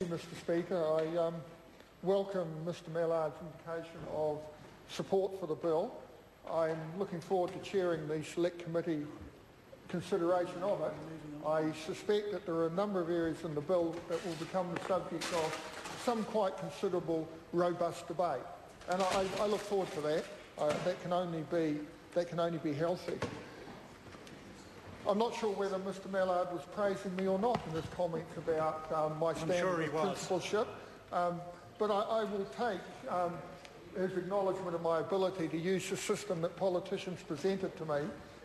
Mr Speaker. I welcome Mr Mallard's indication of support for the bill. I'm looking forward to chairing the Select Committee consideration of it. I suspect that there are a number of areas in the bill that will become the subject of some quite considerable, robust debate, and I look forward to that. That can only be healthy. I'm not sure whether Mr Mallard was praising me or not in his comments about my standard of principalship, but I will take his acknowledgement of my ability to use the system that politicians presented to me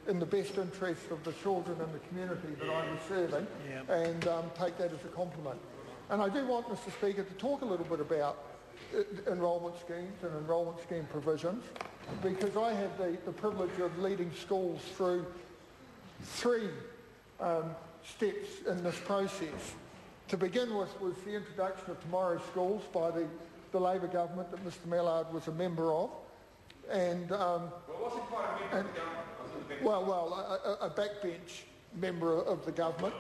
in the best interest of the children and the community that I'm serving, and take that as a compliment. And I do want, Mr Speaker, to talk a little bit about enrolment schemes and enrolment scheme provisions, because I had the privilege of leading schools through three steps in this process. To begin with was the introduction of Tomorrow's Schools by the Labor government that Mr Mallard was a member of, and wasn't quite a member of the government. A backbench member of the government.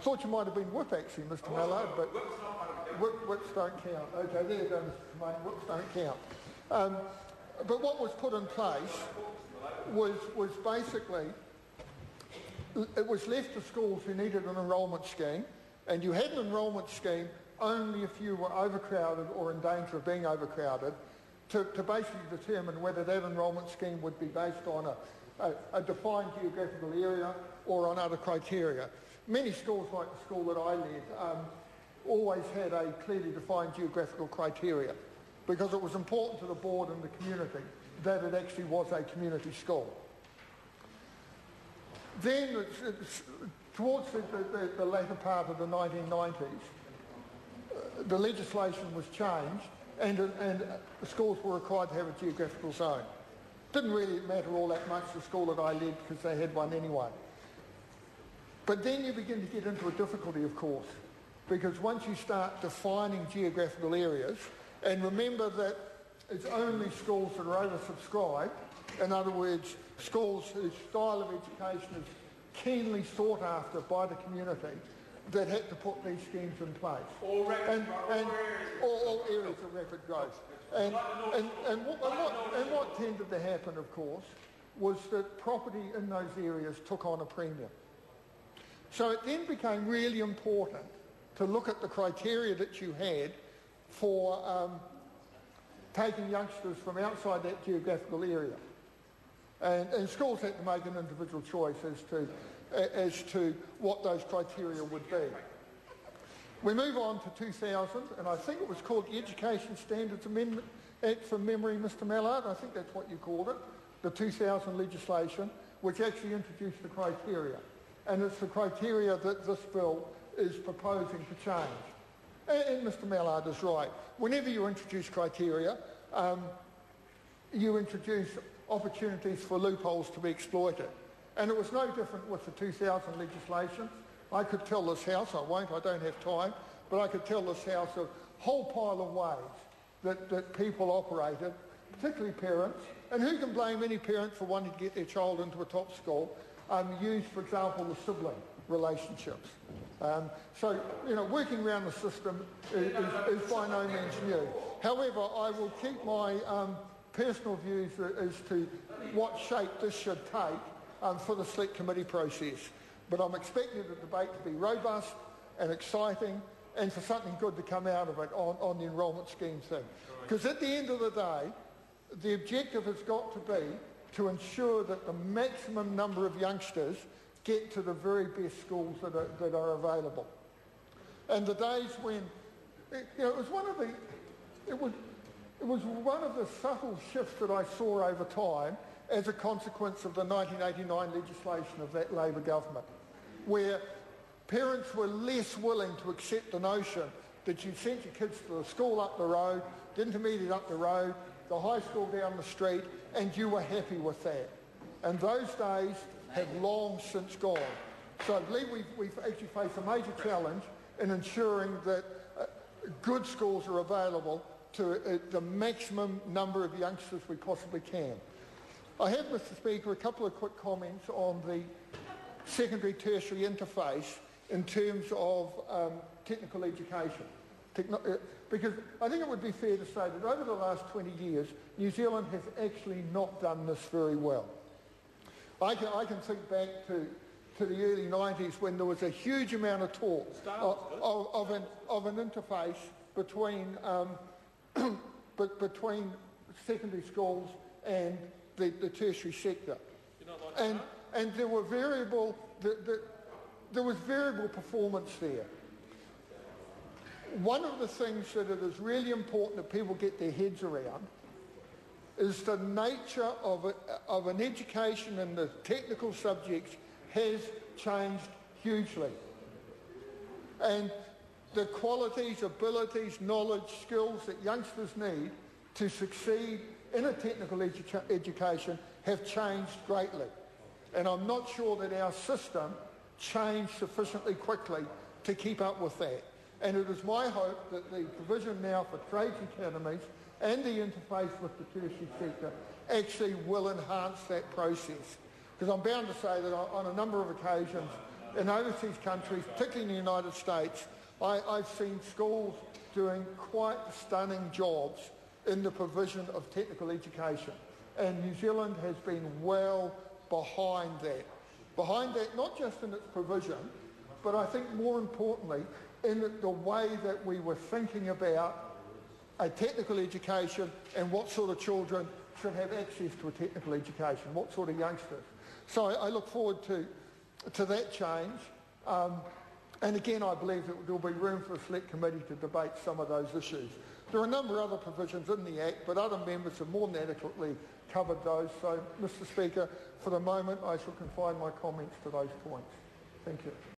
Thought you might have been whip actually, Mr Mallard, but whips don't count. Okay, there you go, Mr Tremaine, whips don't count. But what was put in place was basically, it was left to schools who needed an enrolment scheme, and you had an enrolment scheme only if you were overcrowded or in danger of being overcrowded, to basically determine whether that enrolment scheme would be based on a defined geographical area or on other criteria. Many schools, like the school that I led, always had a clearly defined geographical criteria, because it was important to the board and the community that it actually was a community school. Then, towards the latter part of the 1990s, the legislation was changed, and the schools were required to have a geographical zone. Didn't really matter all that much, the school that I led, because they had one anyway. But then you begin to get into a difficulty, of course, because once you start defining geographical areas, and remember that it's only schools that are oversubscribed, in other words, schools whose style of education is keenly sought after by the community, that had to put these schemes in place. All areas of rapid growth. And what tended to happen, of course, was that property in those areas took on a premium. So it then became really important to look at the criteria that you had for taking youngsters from outside that geographical area. And schools had to make an individual choice as to what those criteria would be. We move on to 2000, and I think it was called the Education Standards Amendment Act from memory, Mr Mallard. I think that's what you called it, the 2000 legislation, which actually introduced the criteria. And it's the criteria that this bill is proposing to change. And Mr Mallard is right. Whenever you introduce criteria, you introduce opportunities for loopholes to be exploited. And it was no different with the 2000 legislation. I could tell this House, I won't, I don't have time, but I could tell this House a whole pile of ways that people operated, particularly parents, and who can blame any parent for wanting to get their child into a top school, use, for example, the sibling relationships. So, working around the system is by no means new. However, I will keep my personal views as to what shape this should take for the Select Committee process. But I'm expecting the debate to be robust and exciting, and for something good to come out of it on the enrolment scheme thing. Because at the end of the day, the objective has got to be to ensure that the maximum number of youngsters get to the very best schools that are available. And the days when, it was one of the subtle shifts that I saw over time as a consequence of the 1989 legislation of that Labor government, where parents were less willing to accept the notion that you sent your kids to the school up the road, the intermediate up the road, the high school down the street, and you were happy with that. And those days have long since gone. So I believe we've actually faced a major challenge in ensuring that good schools are available to the maximum number of youngsters we possibly can. I have, Mr Speaker, a couple of quick comments on the secondary tertiary interface in terms of technical education. Because I think it would be fair to say that over the last 20 years, New Zealand has actually not done this very well. I can think back to the early 90s when there was a huge amount of talk of an interface between between secondary schools and the tertiary sector. And there were there was variable performance there. One of the things that it is really important that people get their heads around is the nature of an education in the technical subjects has changed hugely. And the qualities, abilities, knowledge, skills that youngsters need to succeed in a technical education have changed greatly. And I'm not sure that our system changed sufficiently quickly to keep up with that. And it is my hope that the provision now for trades academies and the interface with the tertiary sector actually will enhance that process. Because I'm bound to say that on a number of occasions in overseas countries, particularly in the United States, I've seen schools doing quite stunning jobs in the provision of technical education. And New Zealand has been well behind that. Behind that, not just in its provision, but I think more importantly, in the way that we were thinking about a technical education and what sort of children should have access to a technical education, what sort of youngsters. So I look forward to that change. And again, I believe that there will be room for a select committee to debate some of those issues. There are a number of other provisions in the Act, but other members have more than adequately covered those. So, Mr. Speaker, for the moment, I shall confine my comments to those points. Thank you.